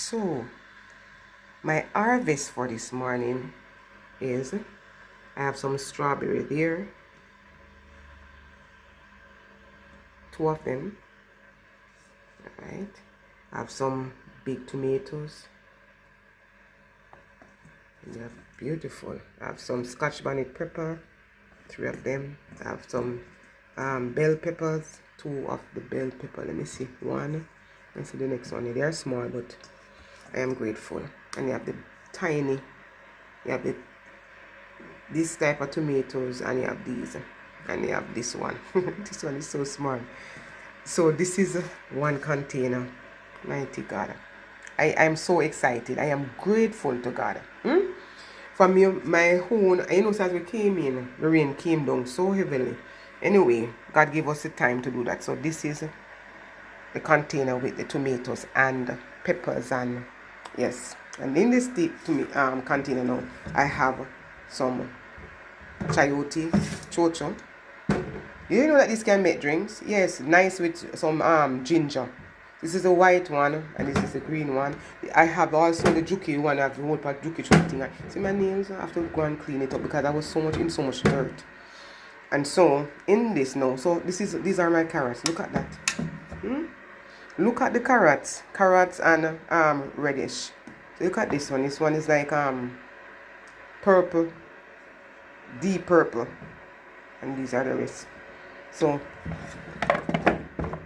So my harvest for this morning is I have some strawberry there, 2 of them. Right, I have some big tomatoes. They're beautiful. I have some scotch bonnet pepper, 3 of them. I have some bell peppers, 2 of the bell pepper. Let me see, 1. Let's see the next one. They are small, but I am grateful. And you have the tiny, you have this type of tomatoes, and you have these, and you have this one. This one is so small. So this is 1 container. Mighty God, I'm so excited. I am grateful to God. From my own, as we came in, the rain came down so heavily. Anyway, God gave us the time to do that. So this is the container with the tomatoes and peppers, and yes, and in this container now I have some chayote, chocho. You know that this can make drinks? Yes, nice with some ginger. This is the white one, and this is the green one. I have also the juki one. I have the whole part juki thing. See my nails? I have to go and clean it up because I was so much dirt. And so in this now, so these are my carrots. Look at that. Look at the carrots and radish. So look at this one. This one is like purple, deep purple, and these are the rest. So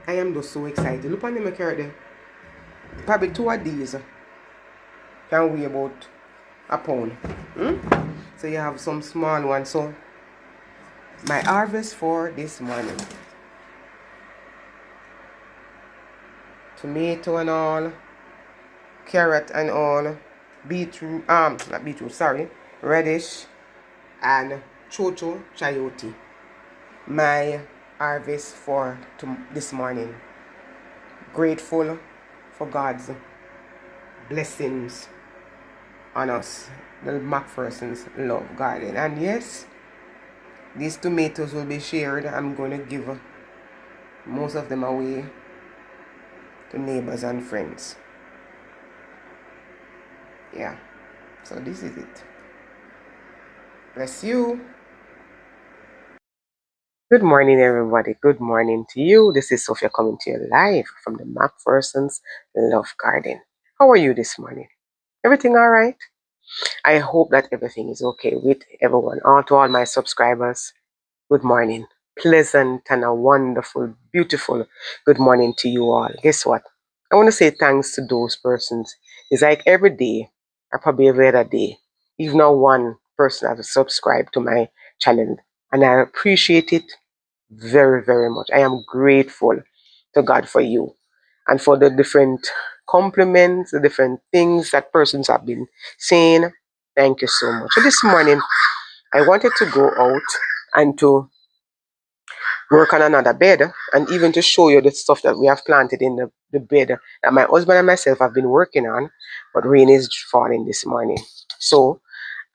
I am just so excited. Look at my carrot there. Probably 2 of these can weigh about a pound. So you have some small ones. So my harvest for this morning: tomato and all, carrot and all, beetroot, not beetroot, sorry, radish, and chocho chayote. My harvest for this morning. Grateful for God's blessings on us, the Macpherson's Love Garden. And yes, these tomatoes will be shared. I'm going to give most of them away to neighbors and friends. Yeah, so this is it. Bless you. Good morning, everybody. Good morning to you. This is Sophia coming to you live from the Macpherson's Love Garden. How are you this morning? Everything all right? I hope that everything is okay with everyone. To all my subscribers, good morning. Pleasant and a wonderful, beautiful good morning to you all. Guess what? I want to say thanks to those persons. It's like every day, or probably every other day, even now one person has subscribed to my channel, and I appreciate it very, very much. I am grateful to God for you and for the different compliments, the different things that persons have been saying. Thank you so much. So this morning, I wanted to go out and to work on another bed, and even to show you the stuff that we have planted in the bed that my husband and myself have been working on, but rain is falling this morning. So,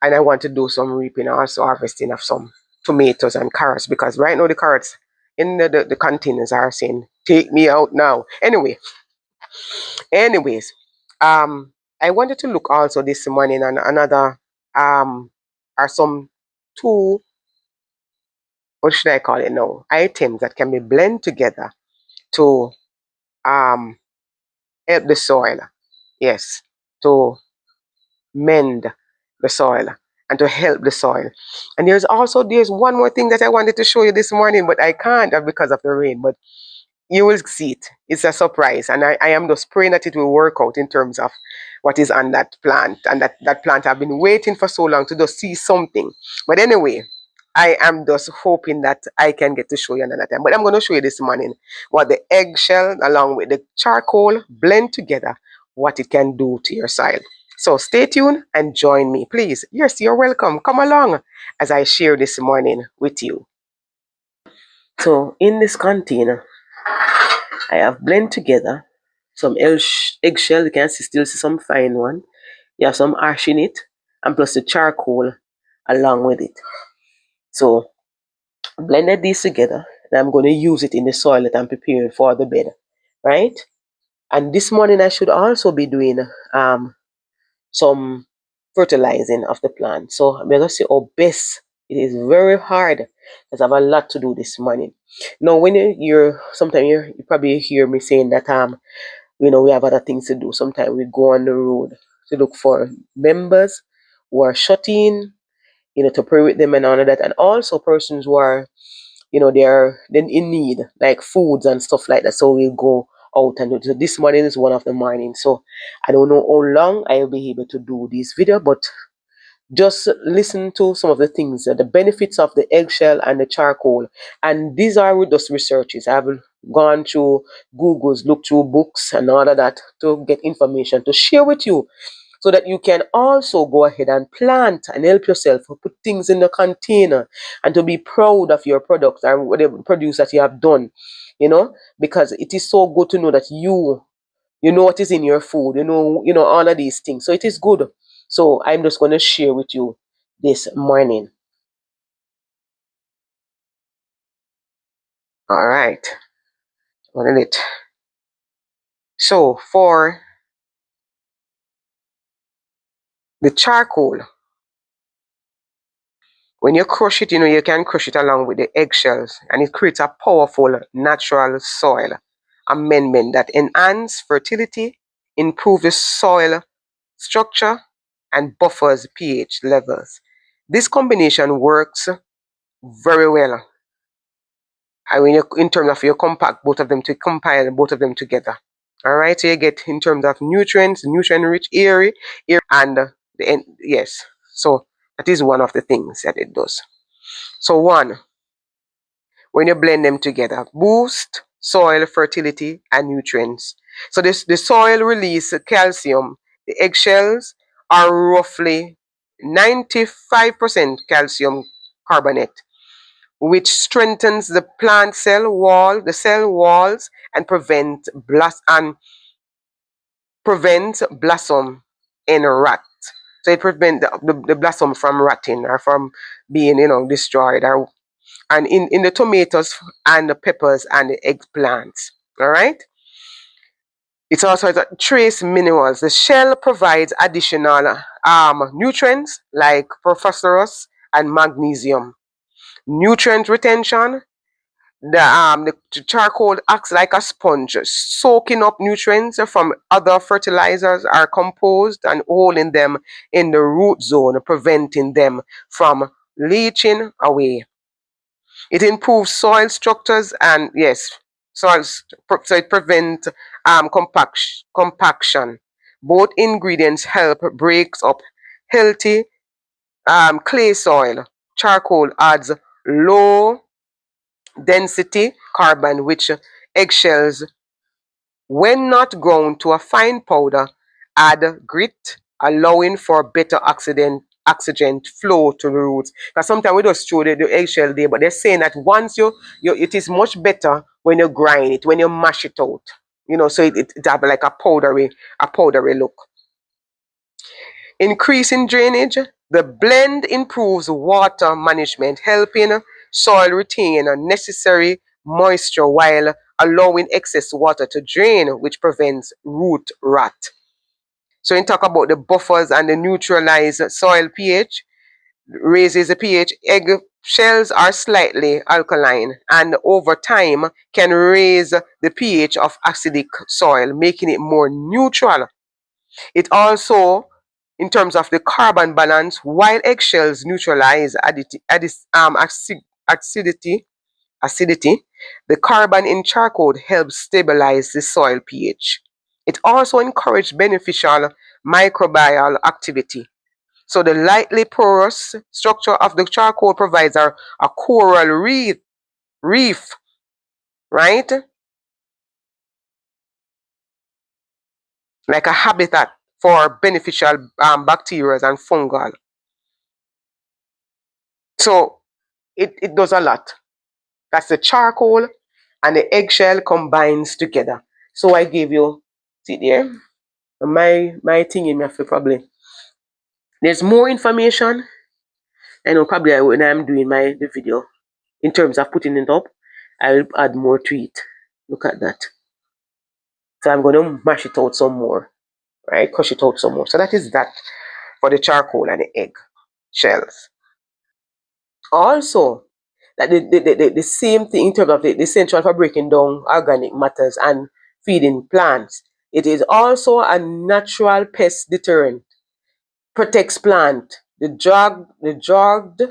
and I want to do some reaping, also harvesting of some tomatoes and carrots, because right now the carrots in the containers are saying, take me out now. Anyways, I wanted to look also this morning on another, are some 2, what should I call it now, items that can be blended together to help the soil. Yes, to mend the soil and to help the soil. And there's one more thing that I wanted to show you this morning, but I can't because of the rain. But you will see it. It's a surprise. And I am just praying that it will work out in terms of what is on that plant. And that plant, I've been waiting for so long to just see something. But anyway, I am just hoping that I can get to show you another time. But I'm going to show you this morning what the eggshell along with the charcoal blend together, what it can do to your soil. So stay tuned and join me, please. Yes, you're welcome. Come along as I share this morning with you. So in this container, I have blend together some eggshell. You can still see some fine one. You have some ash in it, and plus the charcoal along with it. So blended these together, and I'm going to use it in the soil that I'm preparing for the bed, right? And this morning I should also be doing some fertilizing of the plant. So I'm going to say how best. It is very hard because I have a lot to do this morning. Now, when you're sometimes you probably hear me saying that we have other things to do. Sometimes we go on the road to look for members who are shut in, to pray with them and all of that, and also persons who are, they're then in need, like foods and stuff like that. So we go out and do it. So this morning is one of the mornings. So I don't know how long I'll be able to do this video, but just listen to some of the things, the benefits of the eggshell and the charcoal. And these are just researches. I've gone through Google's, looked through books and all of that to get information to share with you, so that you can also go ahead and plant and help yourself to put things in the container and to be proud of your product and whatever produce that you have done, because it is so good to know that you know what is in your food, all of these things. So it is good. So I'm just going to share with you this morning. All right. One it. So for the charcoal, when you crush it, you can crush it along with the eggshells, and it creates a powerful natural soil amendment that enhances fertility, improves the soil structure, and buffers pH levels. This combination works very well. I mean, in terms of you compact both of them to compile both of them together. All right, so you get in terms of nutrients, nutrient-rich area, and yes. So that is one of the things that it does. So one, when you blend them together, boost soil fertility and nutrients. So the soil release calcium. The eggshells are roughly 95% calcium carbonate, which strengthens the plant cell walls, and prevents blossom in rot. So it prevents the blossom from rotting or from being, destroyed. And in the tomatoes and the peppers and the eggplants. All right. It's also trace minerals. The shell provides additional nutrients like phosphorus and magnesium. Nutrient retention. The charcoal acts like a sponge, soaking up nutrients from other fertilizers or compost and holding them in the root zone, preventing them from leaching away. It improves soil structures and so it prevents compaction. Both ingredients help breaks up healthy clay soil. Charcoal adds low density carbon, which eggshells, when not ground to a fine powder, add grit, allowing for better oxygen flow to the roots. Because sometimes we just throw the eggshell there, but they're saying that once it is much better when you grind it, when you mash it out. So it have like a powdery look. Increase in drainage. The blend improves water management, helping soil retain necessary moisture while allowing excess water to drain, which prevents root rot. So in talk about the buffers and the neutralize soil pH, raises the pH. Egg shells are slightly alkaline and over time can raise the pH of acidic soil, making it more neutral. It also, in terms of the carbon balance, while eggshells neutralize acidity, the carbon in charcoal helps stabilize the soil pH. It also encourages beneficial microbial activity. So the lightly porous structure of the charcoal provides a coral reef, right? Like a habitat for beneficial bacteria and fungal. So it does a lot. That's the charcoal and the eggshell combines together. So I gave you, see there, my thing in my probably. There's more information. I know probably when I'm doing the video, in terms of putting it up, I'll add more to it. Look at that. So I'm going to mash it out some more, right? Crush it out some more. So that is that for the charcoal and the egg shells. Also, that the same thing in terms of the essential for breaking down organic matters and feeding plants. It is also a natural pest deterrent. Protects plant. The jogged,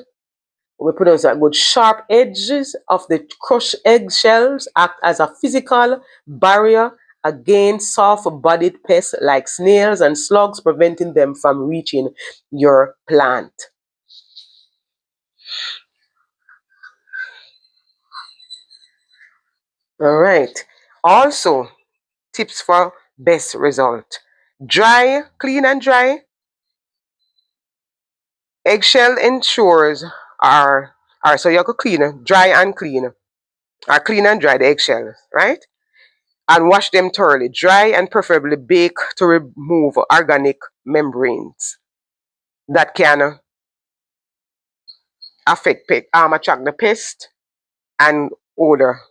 we pronounce that good, sharp edges of the crushed eggshells act as a physical barrier against soft-bodied pests like snails and slugs, preventing them from reaching your plant. All right. Also, tips for best result. Dry, clean and dry. Eggshell ensures are so you have to clean, dry and clean. Or clean and dry the eggshells, right? And wash them thoroughly. Dry and preferably bake to remove organic membranes that can attract the pest and odor.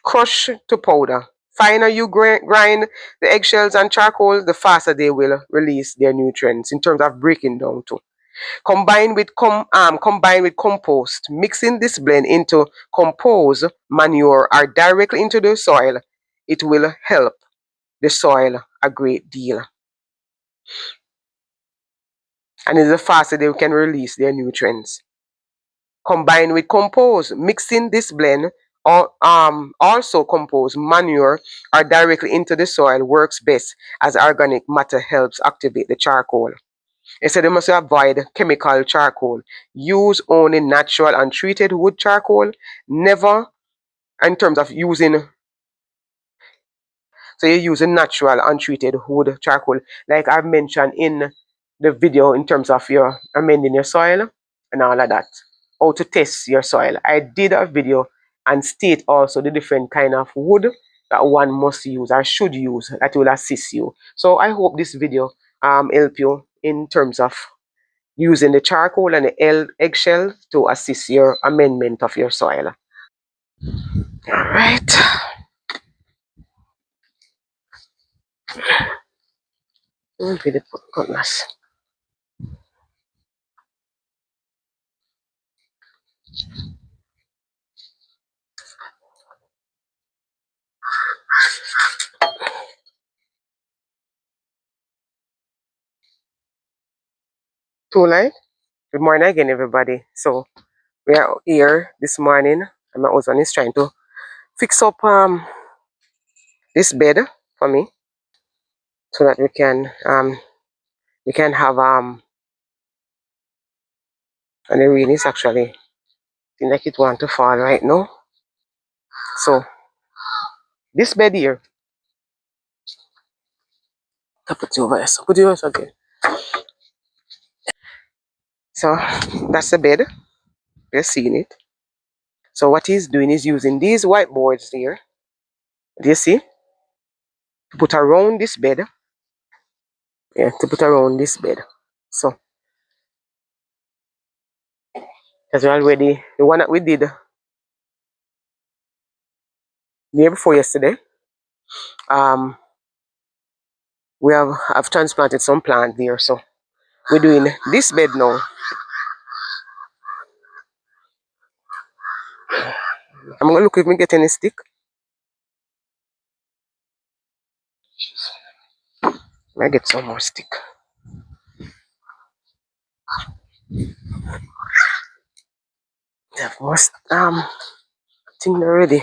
Crush to powder. Finer you grind the eggshells and charcoal, the faster they will release their nutrients in terms of breaking down too. Combined with compost, mixing this blend into compost manure or directly into the soil, it will help the soil a great deal. And it's the faster they can release their nutrients. Combined with compost, mixing this blend or also compost manure or directly into the soil works best as organic matter helps activate the charcoal. Instead, you must avoid chemical charcoal. Use only natural and treated wood charcoal. Never, in terms of using, so you're using natural untreated wood charcoal, like I've mentioned in the video in terms of your amending your soil and all of that. How to test your soil. I did a video and state also the different kind of wood that one must use or should use that will assist you. So I hope this video help you in terms of using the charcoal and the eggshell to assist your amendment of your soil. All right. For the cutlass. Too light. Good morning again, everybody. So we are here this morning, and my husband is trying to fix up this bed for me so that we can have and the rain is actually seems like it want to fall right now. So this bed here, I'll put it over here. So put it over again. So that's the bed. You're seeing it. So what he's doing is using these whiteboards here. Do you see? To put around this bed. Yeah, to put around this bed. So because we already the one that we did the year before yesterday. We have transplanted some plant there, so we're doing this bed now. I'm gonna look if we get any stick. I get some more stick. Have more thing already.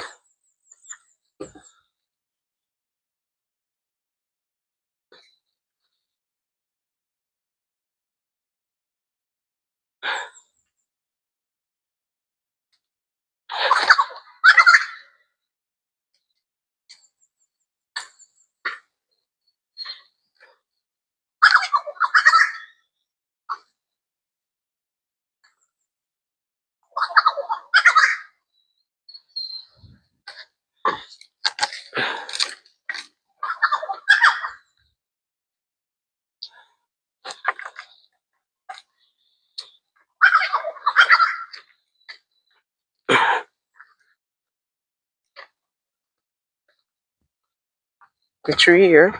The tree here.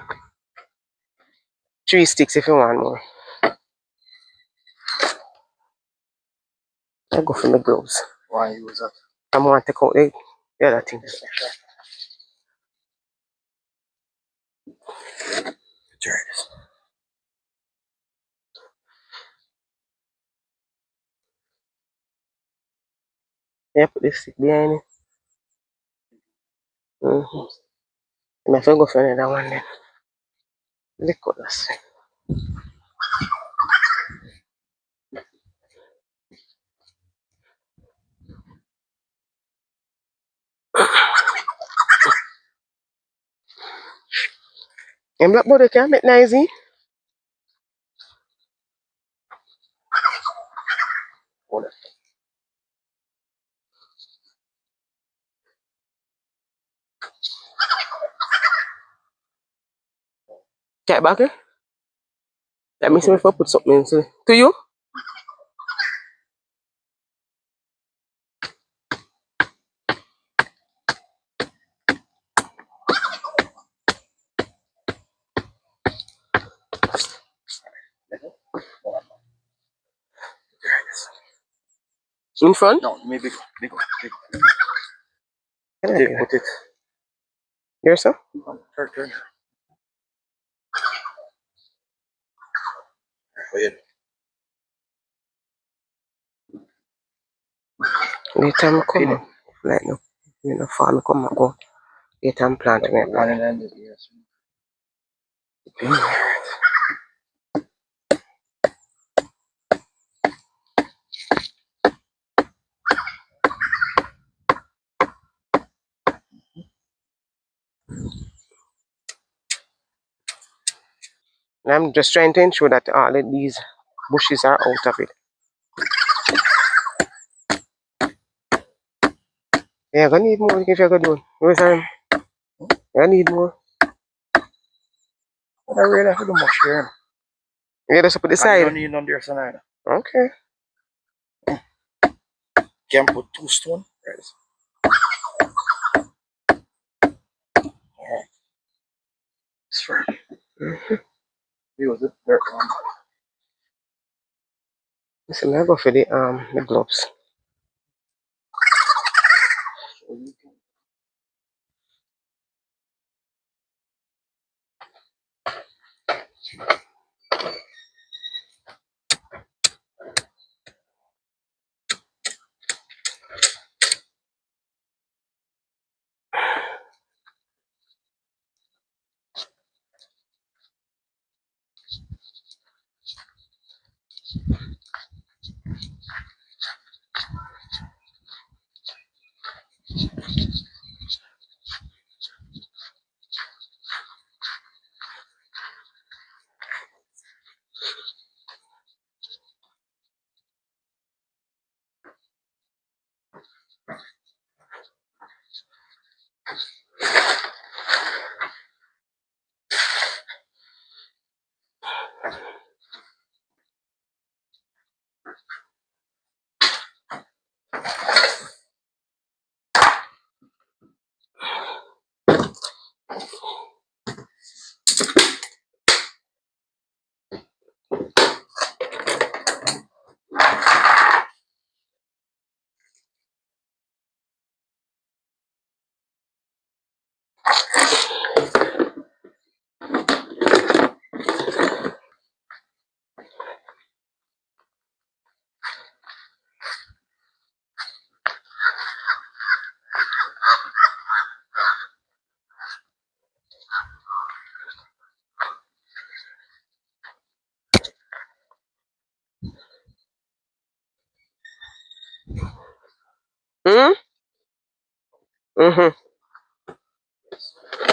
3 sticks if you want more. I'll go for my gloves. Why use that? I'm going to take out the other thing. Try this. Yeah, put this stick behind it. I'm going to go for another one then. The colors. And black body can make noisy. Hold it. Get back here. That means if I put something in. To you? In front? No, maybe big. Okay, Put it. Here, sir? Turn. Wait. Later I come up. Like no. You know, farm come and go. Later I'm planting it. One and then yes. I'm just trying to ensure that all of these bushes are out of it. Yeah, I'm gonna need more if you're gonna do it. Where's I need more. I really have to do much here. Yeah, just put the I side. don't need none there tonight. Okay. Can put 2 stones. Right. Alright. It's fair. Use it. Dirt one. Listen, I go for the gloves.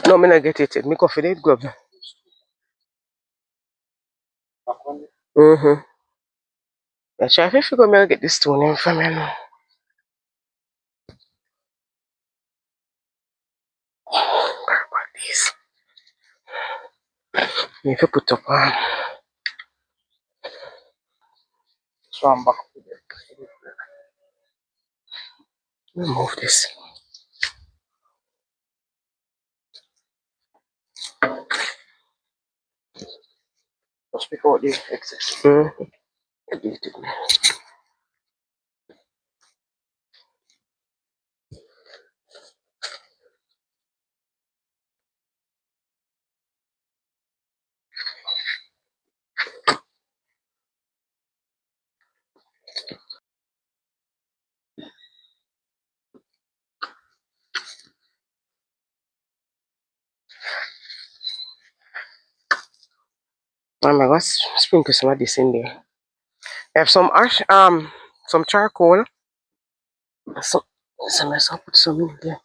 No, me not get it. Me go for the gloves. I try to figure me get this stone in from me now. About this. If you put up So I'm back. remove this. Just pick out the excess. I'm gonna sprinkle some of this in there. I have some ash, some charcoal. So I'll put some in there.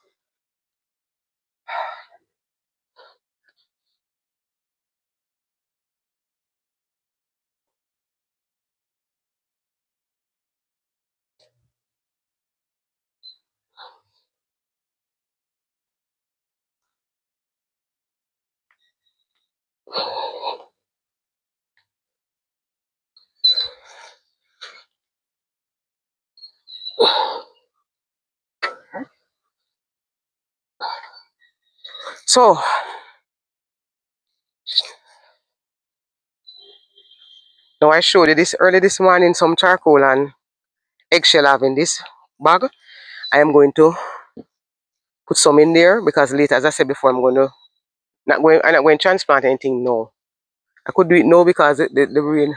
So now I showed you this early this morning, some charcoal and eggshell I have in this bag. I am going to put some in there because later, as I said before, I'm not going to transplant anything now. I could do it now because the rain,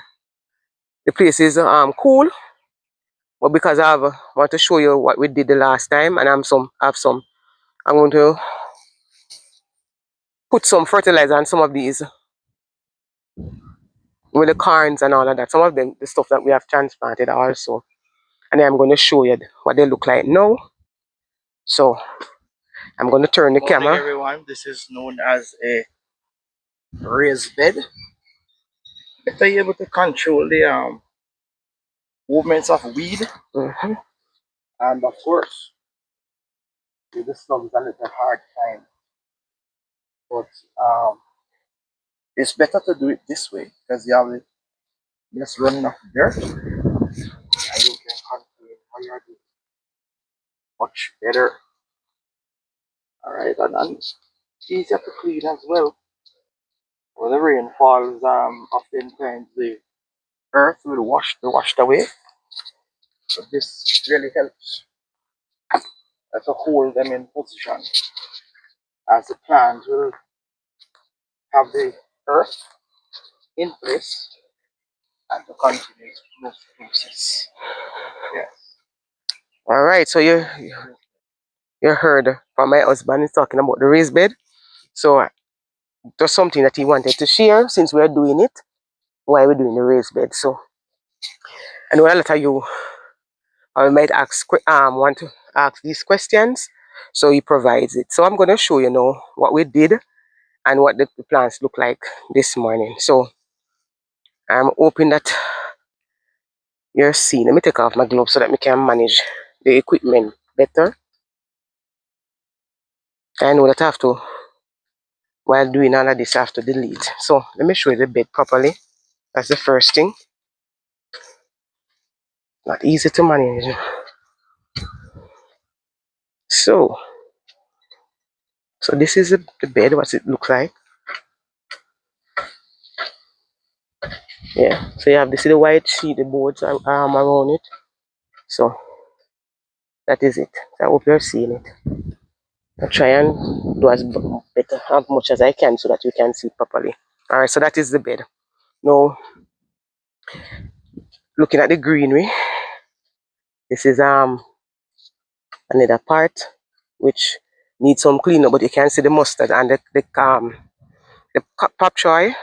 the place is cool, but because want to show you what we did the last time, and I'm going to put some fertilizer on some of these with the corns and all of that. Some of them, the stuff that we have transplanted also, and then I'm going to show you what they look like now. So I'm going to turn the camera. Everyone, this is known as a raised bed. Better able to control the movements of weed, and of course, with the slums a little hard time. But it's better to do it this way because you have it just running off dirt, and you can control how you're doing much better. All right, and easier to clean as well. When the rain falls, oftentimes the earth will be washed away. So this really helps to hold them in position as the plants will have the earth in place and to continue its process. Yes. All right, so you heard from my husband, he's talking about the raised bed. So just something that he wanted to share since we're doing it, why we're doing the raised bed. So I know a lot of you might want to ask these questions, so he provides it. So I'm going to show you now what we did and what the plants look like this morning. So I'm hoping that you're seeing. Let me take off my gloves so that we can manage the equipment better. I know that I have to, while doing all of this, I have to delete. So let me show you the bed properly. That's the first thing. Not easy to manage. So this is the bed, what it looks like. Yeah, so you have this the white sheet, the boards around it. So that is it. So I hope you're seeing it. I'll try and do as much as I can so that you can see properly. All right, so that is the bed. Now, looking at the greenery, this is another part which needs some cleanup, but you can see the mustard and the pop choy,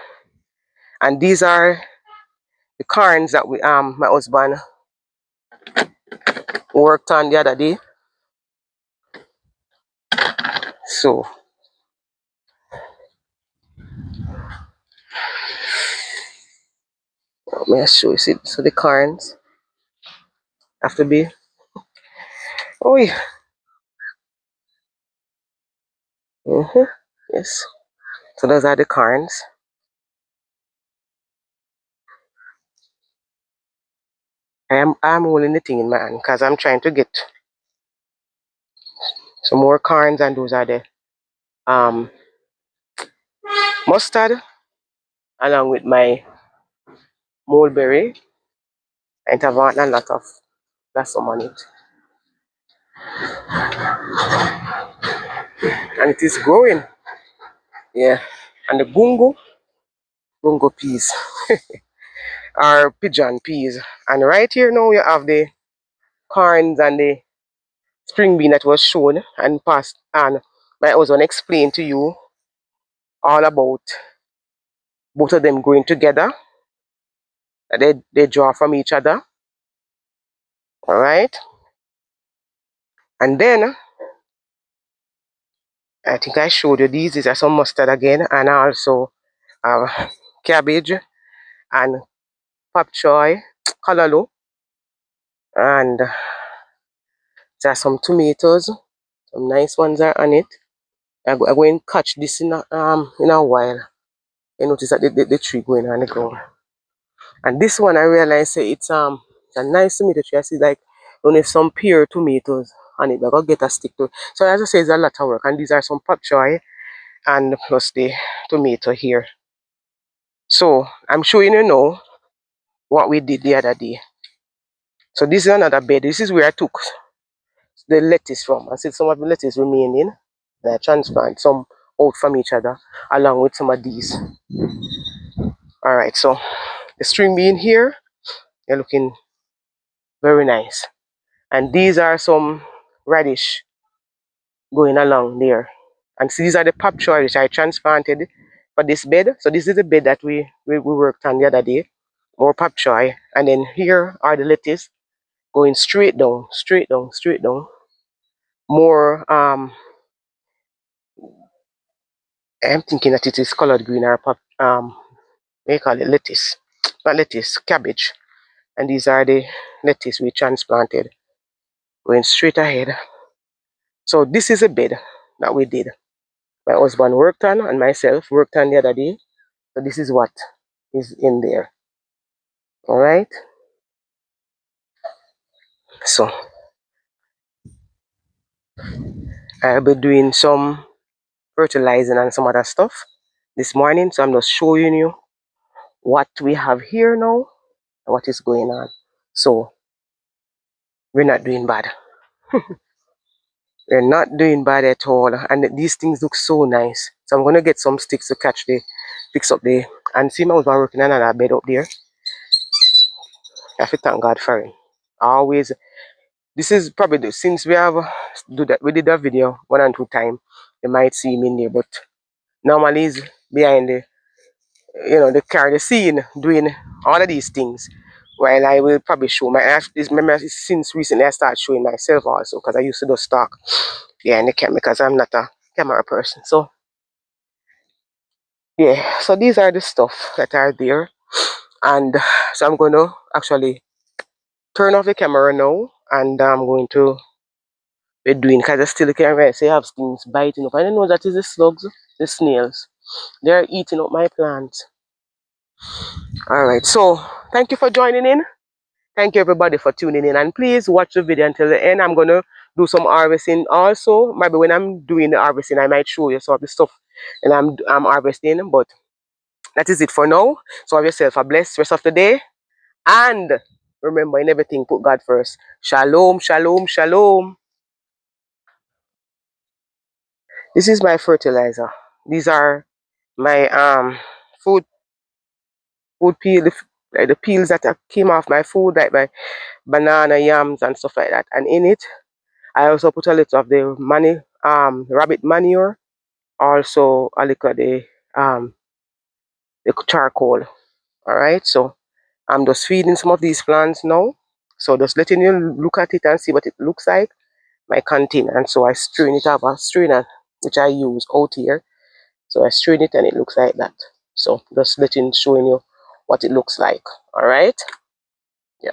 and these are the corns that my husband worked on the other day. So let me show you. See, so the corns have to be. Oh yeah. Yes. So those are the corns. I'm holding the thing in my hand because I'm trying to get some more corns, and those are the mustard along with my mulberry. And I've got a lot of blossom on it. And it is growing. Yeah. And the gungo peas are pigeon peas. And right here now you have the corns and the string bean that was shown and passed, and my husband explained to you all about both of them growing together. They draw from each other. Alright. And then I think I showed you these are some mustard again, and also cabbage and pop choy, callaloo, and there are some tomatoes. Some nice ones are on it. I'm going to catch this in a while. You notice that the tree going on the ground. And this one I realize it's a nice tomato tree. I see like only some pure tomatoes on it. I gotta get a stick to it. So as I say, it's a lot of work. And these are some pop choy and plus the tomato here. So I'm showing you now what we did the other day. So this is another bed. This is where I took the lettuce from. I said some of the lettuce remaining. I transplant some out from each other along with some of these. Alright, so the string bean here, they're looking very nice. And these are some radish going along there. And see, these are the pop choy which I transplanted for this bed. So this is the bed that we worked on the other day. More pop choy. And then here are the lettuce going straight down, straight down, straight down. More I'm thinking that it is colored green or pop they call it lettuce. Not lettuce, cabbage. And these are the lettuce we transplanted. Going straight ahead. So this is a bed that we did. My husband worked on and myself worked on the other day. So this is what is in there. Alright. So I'll be doing some fertilizing and some other stuff this morning. So I'm just showing you what we have here now, what is going on. So we're not doing bad. We're not doing bad at all. And these things look so nice. So I'm gonna get some sticks to fix up the, and see my husband working on another bed up there. I have to thank God for it. Always. This is probably since we did that video 1 and 2 times. You might see him in there, but normally he's behind the car, the scene, doing all of these things. While I will probably show remember since recently I started showing myself also, because I used to just talk behind the camera because I'm not a camera person. So yeah, so these are the stuff that are there. And so I'm going to actually turn off the camera now, and I'm going to be doing, because I still can't say I have things biting up. I don't know that is the slugs, the snails. They're eating up my plants. Alright, so thank you for joining in. Thank you everybody for tuning in, and please watch the video until the end. I'm going to do some harvesting also. Maybe when I'm doing the harvesting I might show you some of the stuff and I'm harvesting, but that is it for now. So have yourself a blessed rest of the day, and remember, in everything put God first. Shalom, shalom, shalom. This is my fertilizer. These are my food peel, the peels that came off my food, like my banana, yams and stuff like that. And in it I also put a little of the rabbit manure, also a little of the charcoal. Alright, so I'm just feeding some of these plants now. So just letting you look at it and see what it looks like, my container. And so I strain it up, a strainer which I use out here. So I strain it and it looks like that. So just showing you what it looks like. Alright, yeah.